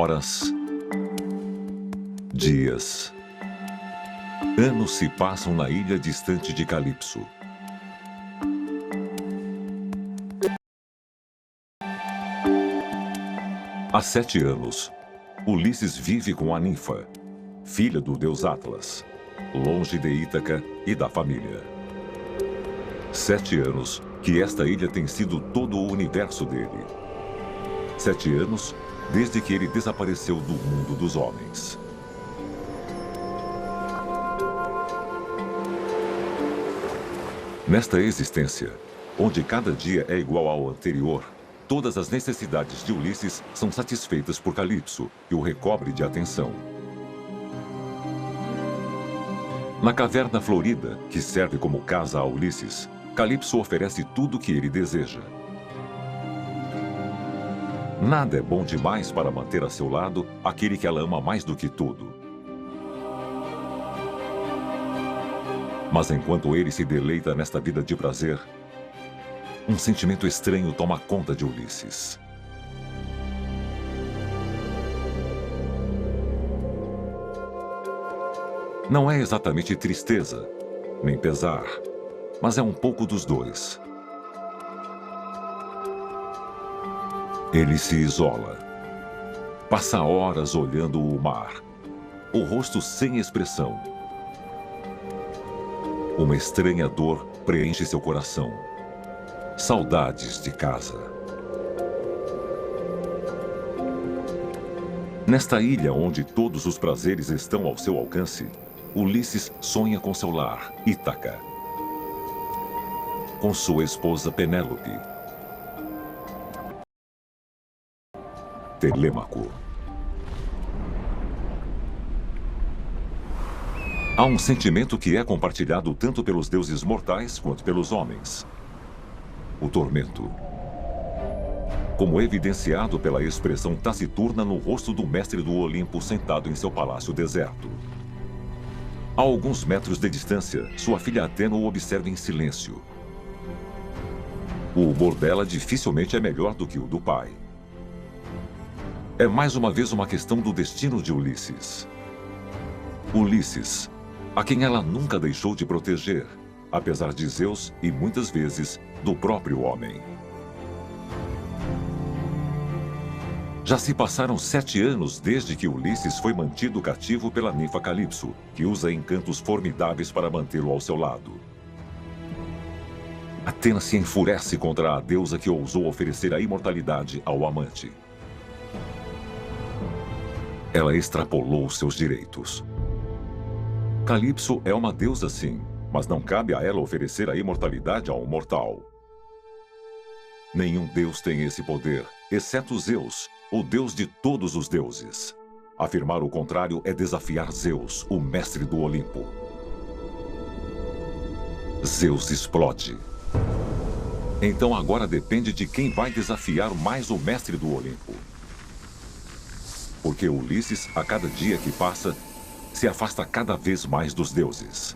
Horas, dias, anos se passam na ilha distante de Calipso. Há 7 anos, Ulisses vive com a ninfa, filha do deus Atlas, longe de Ítaca e da família. 7 anos que esta ilha tem sido todo o universo dele. 7 anos desde que ele desapareceu do mundo dos homens. Nesta existência, onde cada dia é igual ao anterior, todas as necessidades de Ulisses são satisfeitas por Calipso, que o recobre de atenção. Na caverna florida, que serve como casa a Ulisses, Calipso oferece tudo o que ele deseja. Nada é bom demais para manter a seu lado aquele que ela ama mais do que tudo. Mas enquanto ele se deleita nesta vida de prazer, um sentimento estranho toma conta de Ulisses. Não é exatamente tristeza, nem pesar, mas é um pouco dos dois. Ele se isola. Passa horas olhando o mar, o rosto sem expressão. Uma estranha dor preenche seu coração. Saudades de casa. Nesta ilha onde todos os prazeres estão ao seu alcance, Ulisses sonha com seu lar, Ítaca, com sua esposa Penélope, Telêmaco. Há um sentimento que é compartilhado tanto pelos deuses mortais quanto pelos homens: o tormento. Como evidenciado pela expressão taciturna no rosto do mestre do Olimpo sentado em seu palácio deserto. A alguns metros de distância, sua filha Atena o observa em silêncio. O humor dela dificilmente é melhor do que o do pai. É mais uma vez uma questão do destino de Ulisses. Ulisses, a quem ela nunca deixou de proteger, apesar de Zeus e, muitas vezes, do próprio homem. Já se passaram 7 anos desde que Ulisses foi mantido cativo pela ninfa Calipso, que usa encantos formidáveis para mantê-lo ao seu lado. Atena se enfurece contra a deusa que ousou oferecer a imortalidade ao amante. Ela extrapolou seus direitos. Calipso é uma deusa, sim, mas não cabe a ela oferecer a imortalidade a um mortal. Nenhum deus tem esse poder, exceto Zeus, o deus de todos os deuses. Afirmar o contrário é desafiar Zeus, o mestre do Olimpo. Zeus explode. Então agora depende de quem vai desafiar mais o mestre do Olimpo. Porque Ulisses, a cada dia que passa, se afasta cada vez mais dos deuses.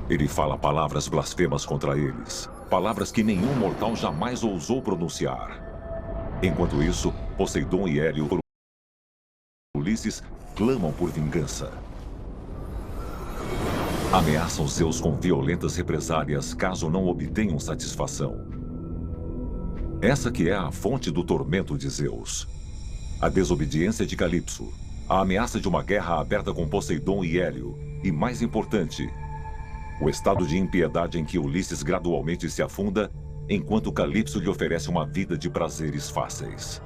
Ele fala palavras blasfemas contra eles, palavras que nenhum mortal jamais ousou pronunciar. Enquanto isso, Poseidon e Hélio por Ulisses clamam por vingança. Ameaçam Zeus com violentas represálias caso não obtenham satisfação. Essa que é a fonte do tormento de Zeus. A desobediência de Calipso, a ameaça de uma guerra aberta com Poseidon e Hélio, e, mais importante, o estado de impiedade em que Ulisses gradualmente se afunda, enquanto Calipso lhe oferece uma vida de prazeres fáceis.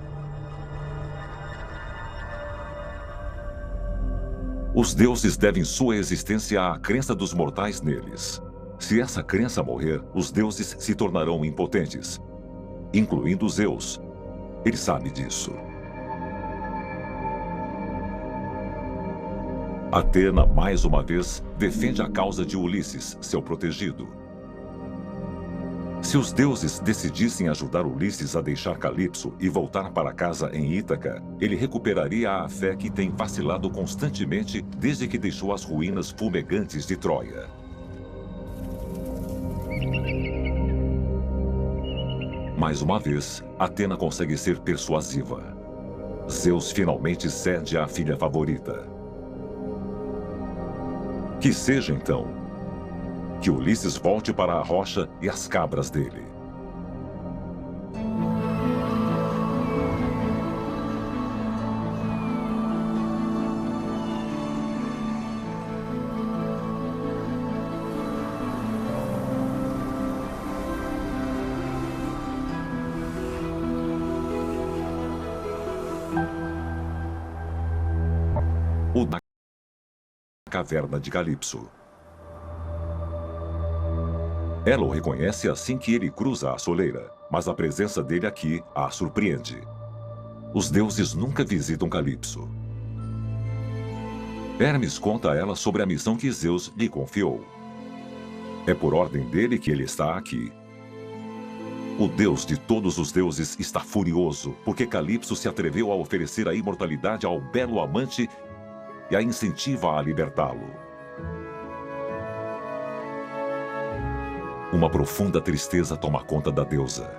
Os deuses devem sua existência à crença dos mortais neles. Se essa crença morrer, os deuses se tornarão impotentes, incluindo Zeus. Ele sabe disso. Atena, mais uma vez, defende a causa de Ulisses, seu protegido. Se os deuses decidissem ajudar Ulisses a deixar Calipso e voltar para casa em Ítaca, ele recuperaria a fé que tem vacilado constantemente desde que deixou as ruínas fumegantes de Troia. Mais uma vez, Atena consegue ser persuasiva. Zeus finalmente cede à filha favorita. Que seja, então, que Ulisses volte para a rocha e as cabras dele. Na caverna de Calipso. Ela o reconhece assim que ele cruza a soleira, mas a presença dele aqui a surpreende. Os deuses nunca visitam Calipso. Hermes conta a ela sobre a missão que Zeus lhe confiou. É por ordem dele que ele está aqui. O deus de todos os deuses está furioso porque Calipso se atreveu a oferecer a imortalidade ao belo amante e a incentiva a libertá-lo. Uma profunda tristeza toma conta da deusa.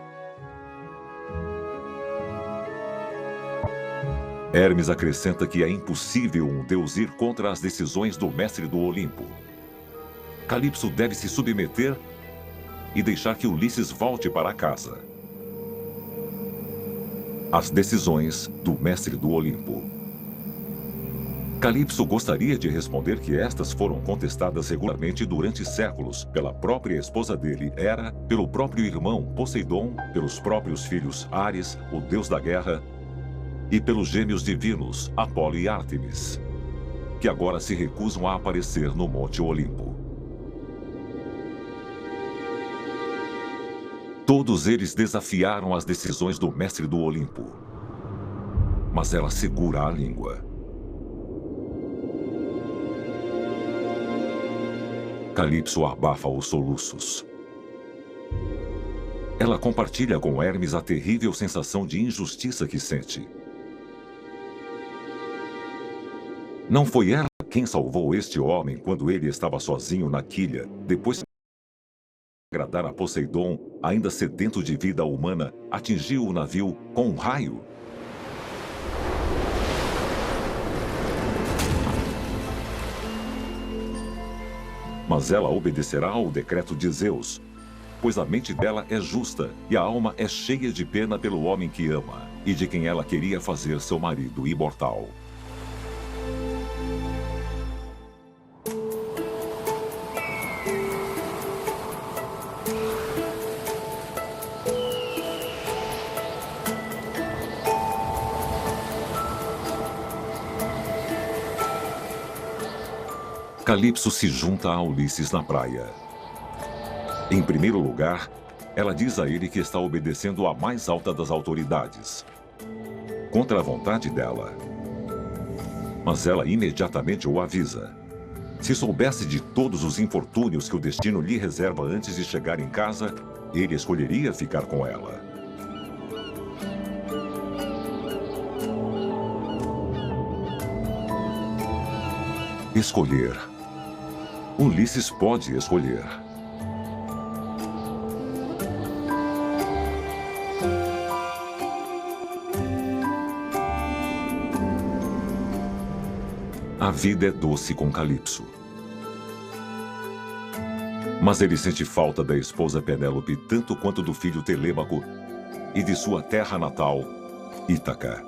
Hermes acrescenta que é impossível um deus ir contra as decisões do mestre do Olimpo. Calipso deve se submeter e deixar que Ulisses volte para casa. As decisões do mestre do Olimpo. Calipso gostaria de responder que estas foram contestadas regularmente durante séculos pela própria esposa dele, Hera, pelo próprio irmão Poseidon, pelos próprios filhos Ares, o deus da guerra, e pelos gêmeos divinos, Apolo e Ártemis, que agora se recusam a aparecer no Monte Olimpo. Todos eles desafiaram as decisões do mestre do Olimpo, mas ela segura a língua. Calipso abafa os soluços. Ela compartilha com Hermes a terrível sensação de injustiça que sente. Não foi ela quem salvou este homem quando ele estava sozinho na quilha, depois de agradar a Poseidon, ainda sedento de vida humana, atingiu o navio com um raio? Mas ela obedecerá ao decreto de Zeus, pois a mente dela é justa e a alma é cheia de pena pelo homem que ama e de quem ela queria fazer seu marido imortal. Calipso se junta a Ulisses na praia. Em primeiro lugar, ela diz a ele que está obedecendo à mais alta das autoridades, contra a vontade dela. Mas ela imediatamente o avisa. Se soubesse de todos os infortúnios que o destino lhe reserva antes de chegar em casa, ele escolheria ficar com ela. Escolher. Ulisses pode escolher. A vida é doce com Calipso. Mas ele sente falta da esposa Penélope tanto quanto do filho Telêmaco e de sua terra natal, Ítaca.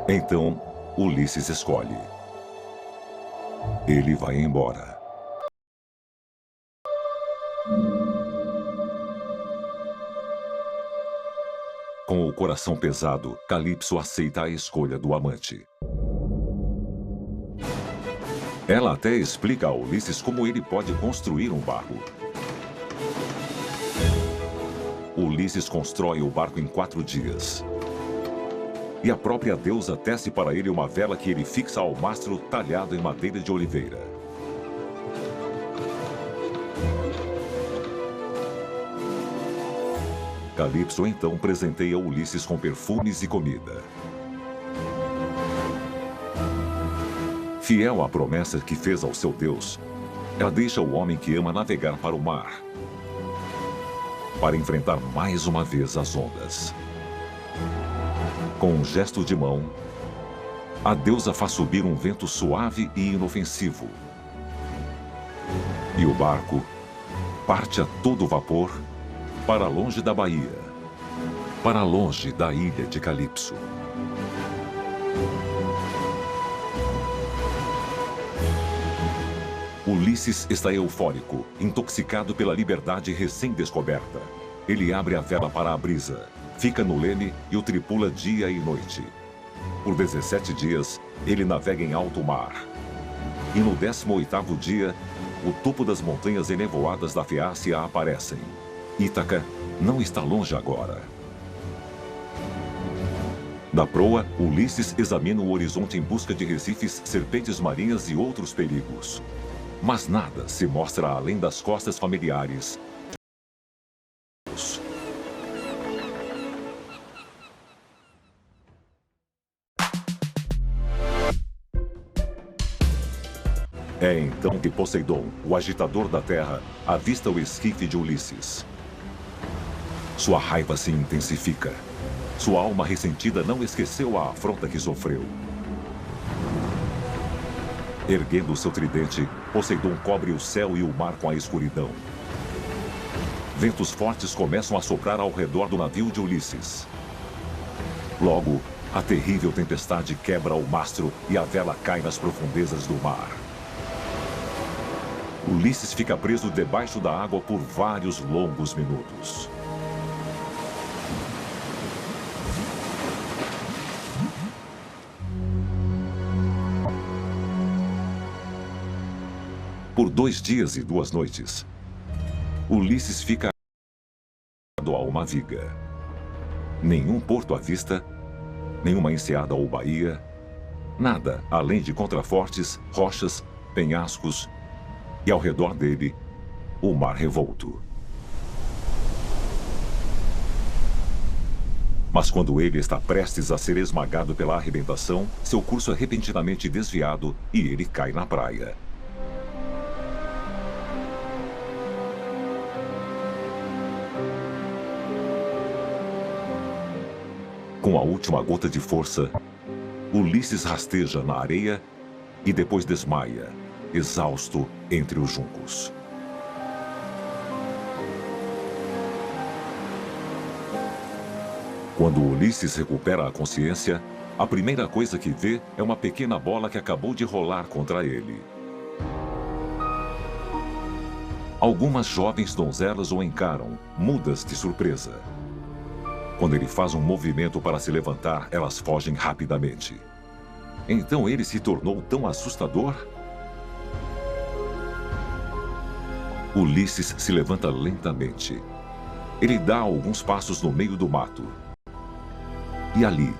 Então, Ulisses escolhe. Ele vai embora. Com o coração pesado, Calipso aceita a escolha do amante. Ela até explica a Ulisses como ele pode construir um barco. Ulisses constrói o barco em 4 dias. E a própria deusa tece para ele uma vela que ele fixa ao mastro talhado em madeira de oliveira. Calipso então presenteia Ulisses com perfumes e comida. Fiel à promessa que fez ao seu Deus, ela deixa o homem que ama navegar para o mar. para enfrentar mais uma vez as ondas. Com um gesto de mão, a deusa faz subir um vento suave e inofensivo. E o barco parte a todo vapor para longe da baía, para longe da ilha de Calipso. Ulisses está eufórico, intoxicado pela liberdade recém-descoberta. Ele abre a vela para a brisa, fica no leme e o tripula dia e noite. Por 17 dias, ele navega em alto mar. E no 18º dia, o topo das montanhas enevoadas da Feácia aparecem. Ítaca não está longe agora. Da proa, Ulisses examina o horizonte em busca de recifes, serpentes marinhas e outros perigos. Mas nada se mostra além das costas familiares. É então que Poseidon, o agitador da terra, avista o esquife de Ulisses. Sua raiva se intensifica. Sua alma ressentida não esqueceu a afronta que sofreu. Erguendo seu tridente, Poseidon cobre o céu e o mar com a escuridão. Ventos fortes começam a soprar ao redor do navio de Ulisses. Logo, a terrível tempestade quebra o mastro e a vela cai nas profundezas do mar. Ulisses fica preso debaixo da água por vários longos minutos. Por 2 dias e 2 noites, Ulisses fica a uma viga. Nenhum porto à vista, nenhuma enseada ou baía, nada além de contrafortes, rochas, penhascos e, ao redor dele, o mar revolto. Mas quando ele está prestes a ser esmagado pela arrebentação, seu curso é repentinamente desviado e ele cai na praia. Com a última gota de força, Ulisses rasteja na areia e depois desmaia, exausto entre os juncos. Quando Ulisses recupera a consciência, a primeira coisa que vê é uma pequena bola que acabou de rolar contra ele. Algumas jovens donzelas o encaram, mudas de surpresa. Quando ele faz um movimento para se levantar, elas fogem rapidamente. Então ele se tornou tão assustador? Ulisses se levanta lentamente. Ele dá alguns passos no meio do mato. E ali,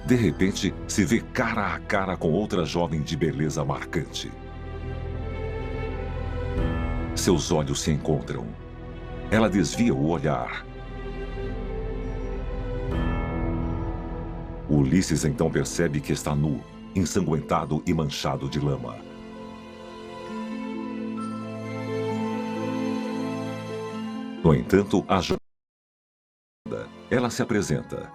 de repente, se vê cara a cara com outra jovem de beleza marcante. Seus olhos se encontram. Ela desvia o olhar. Ulisses então percebe que está nu, ensanguentado e manchado de lama. No entanto, ela se apresenta.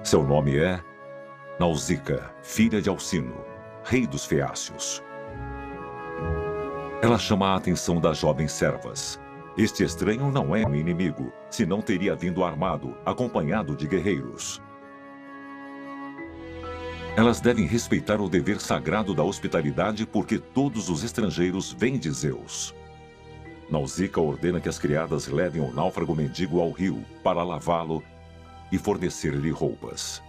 Seu nome é Nausicaa, filha de Alcino, rei dos Feácios. Ela chama a atenção das jovens servas. Este estranho não é um inimigo, senão teria vindo armado, acompanhado de guerreiros. Elas devem respeitar o dever sagrado da hospitalidade porque todos os estrangeiros vêm de Zeus. Nausicaa ordena que as criadas levem o náufrago mendigo ao rio para lavá-lo e fornecer-lhe roupas.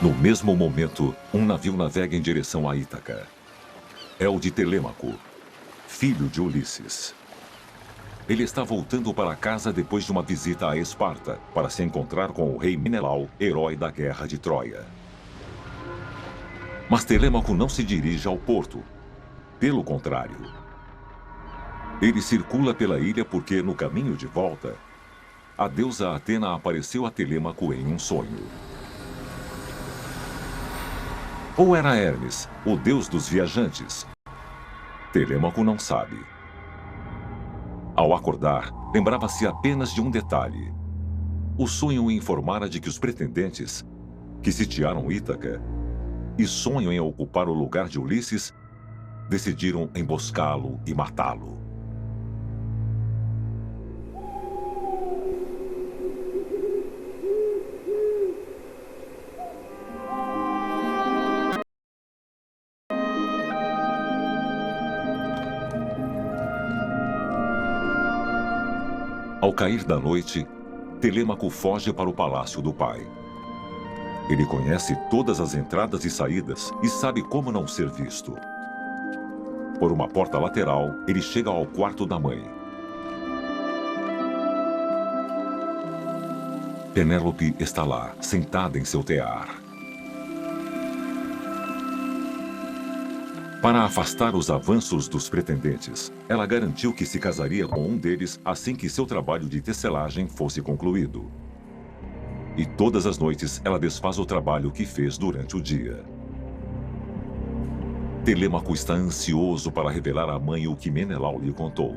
No mesmo momento, um navio navega em direção a Ítaca. É o de Telêmaco, filho de Ulisses. Ele está voltando para casa depois de uma visita a Esparta, para se encontrar com o rei Menelau, herói da guerra de Troia. Mas Telêmaco não se dirige ao porto. Pelo contrário. Ele circula pela ilha porque, no caminho de volta, a deusa Atena apareceu a Telêmaco em um sonho. Ou era Hermes, o deus dos viajantes? Telêmaco não sabe. Ao acordar, lembrava-se apenas de um detalhe. O sonho o informara de que os pretendentes, que sitiaram Ítaca e sonham em ocupar o lugar de Ulisses, decidiram emboscá-lo e matá-lo. Ao cair da noite, Telêmaco foge para o palácio do pai. Ele conhece todas as entradas e saídas e sabe como não ser visto. Por uma porta lateral, ele chega ao quarto da mãe. Penélope está lá, sentada em seu tear. Para afastar os avanços dos pretendentes, ela garantiu que se casaria com um deles assim que seu trabalho de tecelagem fosse concluído. E todas as noites ela desfaz o trabalho que fez durante o dia. Telêmaco está ansioso para revelar à mãe o que Menelau lhe contou.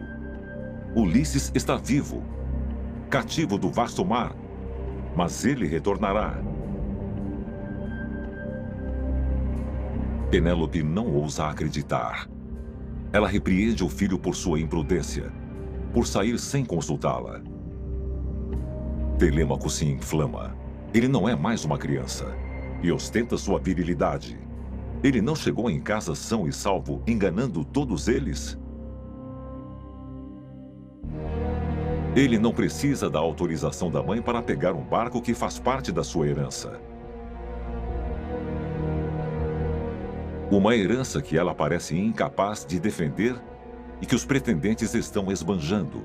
Ulisses está vivo, cativo do vasto mar, mas ele retornará. Penélope não ousa acreditar. Ela repreende o filho por sua imprudência, por sair sem consultá-la. Telêmaco se inflama. Ele não é mais uma criança e ostenta sua virilidade. Ele não chegou em casa são e salvo, enganando todos eles? Ele não precisa da autorização da mãe para pegar um barco que faz parte da sua herança. Uma herança que ela parece incapaz de defender e que os pretendentes estão esbanjando.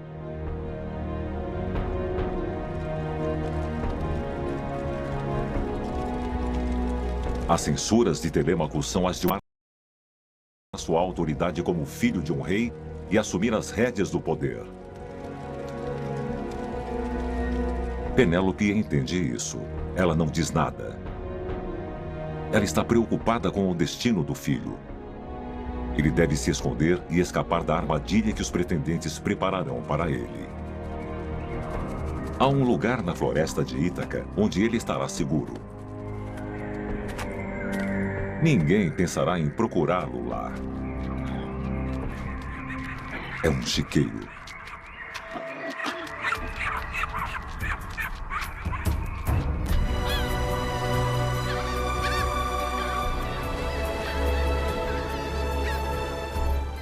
As censuras de Telêmaco são as de sua autoridade como filho de um rei e assumir as rédeas do poder. Penélope entende isso. Ela não diz nada. Ela está preocupada com o destino do filho. Ele deve se esconder e escapar da armadilha que os pretendentes prepararão para ele. Há um lugar na floresta de Ítaca onde ele estará seguro. Ninguém pensará em procurá-lo lá. É um chiqueiro.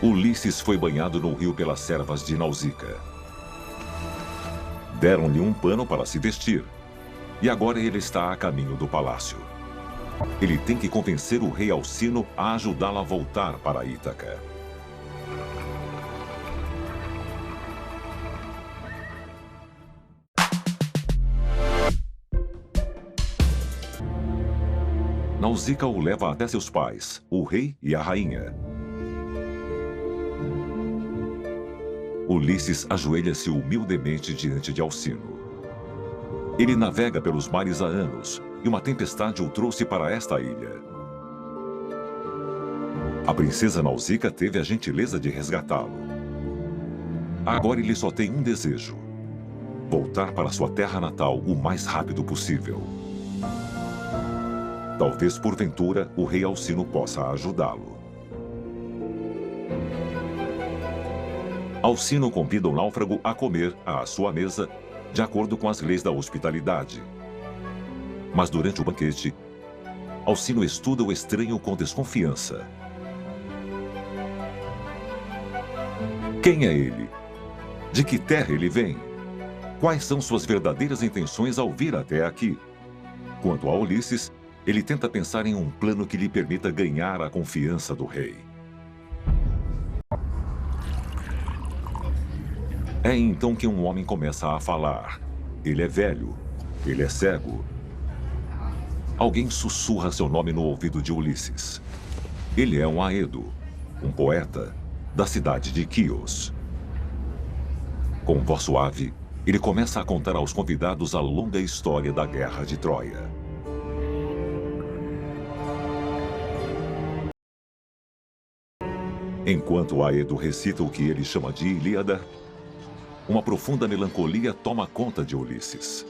Ulisses foi banhado no rio pelas servas de Nausicaa. Deram-lhe um pano para se vestir, e agora ele está a caminho do palácio. Ele tem que convencer o rei Alcino a ajudá-lo a voltar para Ítaca. Nausicaa o leva até seus pais, o rei e a rainha. Ulisses ajoelha-se humildemente diante de Alcino. Ele navega pelos mares há anos, e uma tempestade o trouxe para esta ilha. A princesa Nausicaa teve a gentileza de resgatá-lo. Agora ele só tem um desejo: voltar para sua terra natal o mais rápido possível. Talvez, porventura, o rei Alcino possa ajudá-lo. Alcino convida o náufrago a comer à sua mesa, de acordo com as leis da hospitalidade. Mas durante o banquete, Alcino estuda o estranho com desconfiança. Quem é ele? De que terra ele vem? Quais são suas verdadeiras intenções ao vir até aqui? Quanto a Ulisses, ele tenta pensar em um plano que lhe permita ganhar a confiança do rei. É então que um homem começa a falar. Ele é velho. Ele é cego. Alguém sussurra seu nome no ouvido de Ulisses. Ele é um Aedo, um poeta da cidade de Quios. Com voz suave, ele começa a contar aos convidados a longa história da guerra de Troia. Enquanto Aedo recita o que ele chama de Ilíada, uma profunda melancolia toma conta de Ulisses.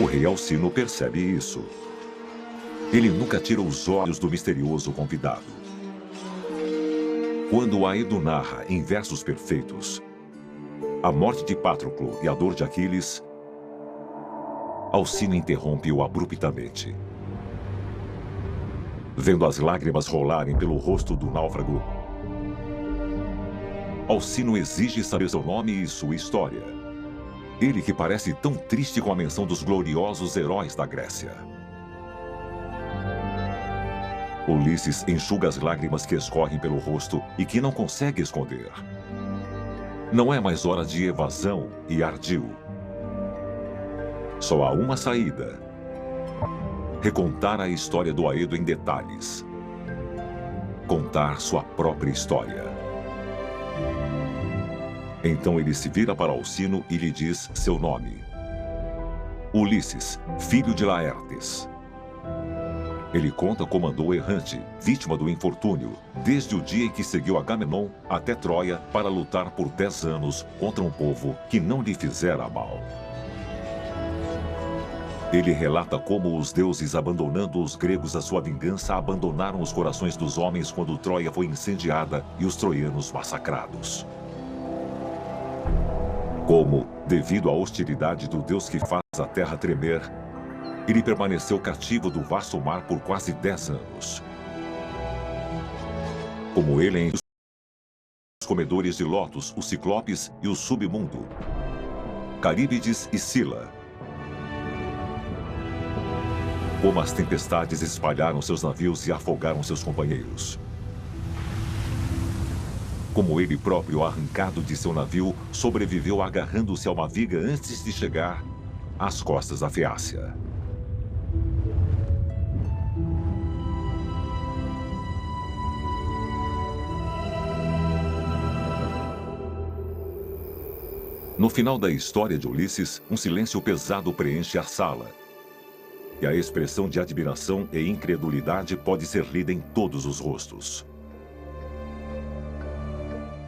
O rei Alcino percebe isso. Ele nunca tira os olhos do misterioso convidado. Quando Aedo narra em versos perfeitos a morte de Patroclo e a dor de Aquiles, Alcino interrompe-o abruptamente. Vendo as lágrimas rolarem pelo rosto do náufrago, Alcino exige saber seu nome e sua história. Ele que parece tão triste com a menção dos gloriosos heróis da Grécia. Ulisses enxuga as lágrimas que escorrem pelo rosto e que não consegue esconder. Não é mais hora de evasão e ardil. Só há uma saída: recontar a história do Aedo em detalhes. Contar sua própria história. Então ele se vira para Alcino e lhe diz seu nome: Ulisses, filho de Laertes. Ele conta como andou errante, vítima do infortúnio, desde o dia em que seguiu Agamenon até Troia para lutar por 10 anos contra um povo que não lhe fizera mal. Ele relata como os deuses, abandonando os gregos à sua vingança, abandonaram os corações dos homens quando Troia foi incendiada e os troianos massacrados. Como, devido à hostilidade do Deus que faz a terra tremer, ele permaneceu cativo do vasto mar por quase 10 anos. Como ele em os comedores de lótus, os ciclopes e o submundo, Caríbides e Sila. Como as tempestades espalharam seus navios e afogaram seus companheiros. Como ele próprio, arrancado de seu navio, sobreviveu agarrando-se a uma viga antes de chegar às costas da Feácia. No final da história de Ulisses, um silêncio pesado preenche a sala. E a expressão de admiração e incredulidade pode ser lida em todos os rostos.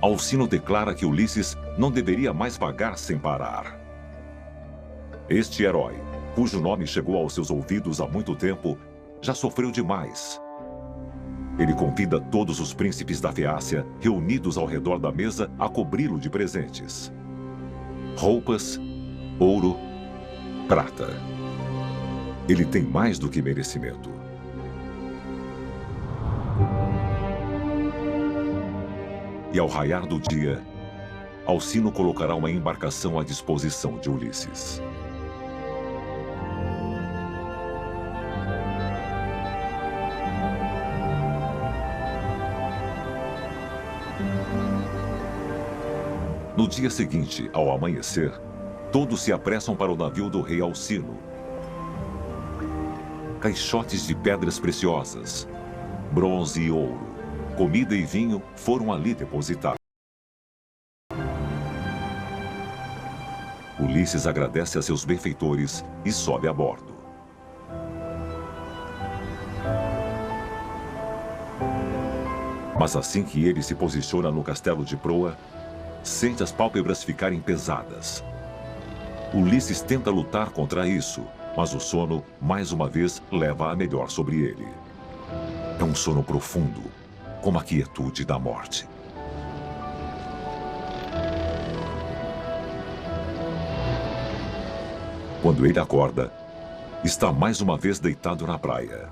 Alcino declara que Ulisses não deveria mais vagar sem parar. Este herói, cujo nome chegou aos seus ouvidos há muito tempo, já sofreu demais. Ele convida todos os príncipes da Feácia, reunidos ao redor da mesa, a cobri-lo de presentes. Roupas, ouro, prata. Ele tem mais do que merecimento. E ao raiar do dia, Alcino colocará uma embarcação à disposição de Ulisses. No dia seguinte, ao amanhecer, todos se apressam para o navio do rei Alcino. Caixotes de pedras preciosas, bronze e ouro, comida e vinho foram ali depositados. Ulisses agradece a seus benfeitores e sobe a bordo. Mas assim que ele se posiciona no castelo de proa, sente as pálpebras ficarem pesadas. Ulisses tenta lutar contra isso, mas o sono, mais uma vez, leva a melhor sobre ele. É um sono profundo, como a quietude da morte. Quando ele acorda, está mais uma vez deitado na praia.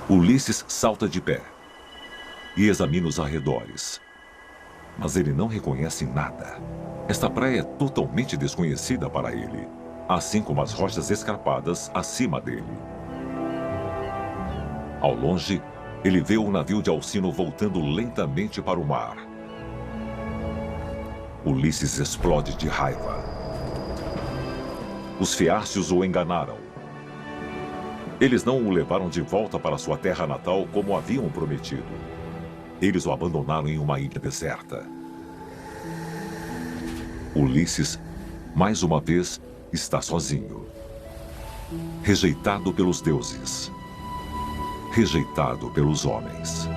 Ulisses salta de pé e examina os arredores. Mas ele não reconhece nada. Esta praia é totalmente desconhecida para ele, assim como as rochas escarpadas acima dele. Ao longe, ele vê o navio de Alcino voltando lentamente para o mar. Ulisses explode de raiva. Os feácios o enganaram. Eles não o levaram de volta para sua terra natal como haviam prometido. Eles o abandonaram em uma ilha deserta. Ulisses, mais uma vez, está sozinho. Rejeitado pelos deuses. rejeitado pelos homens.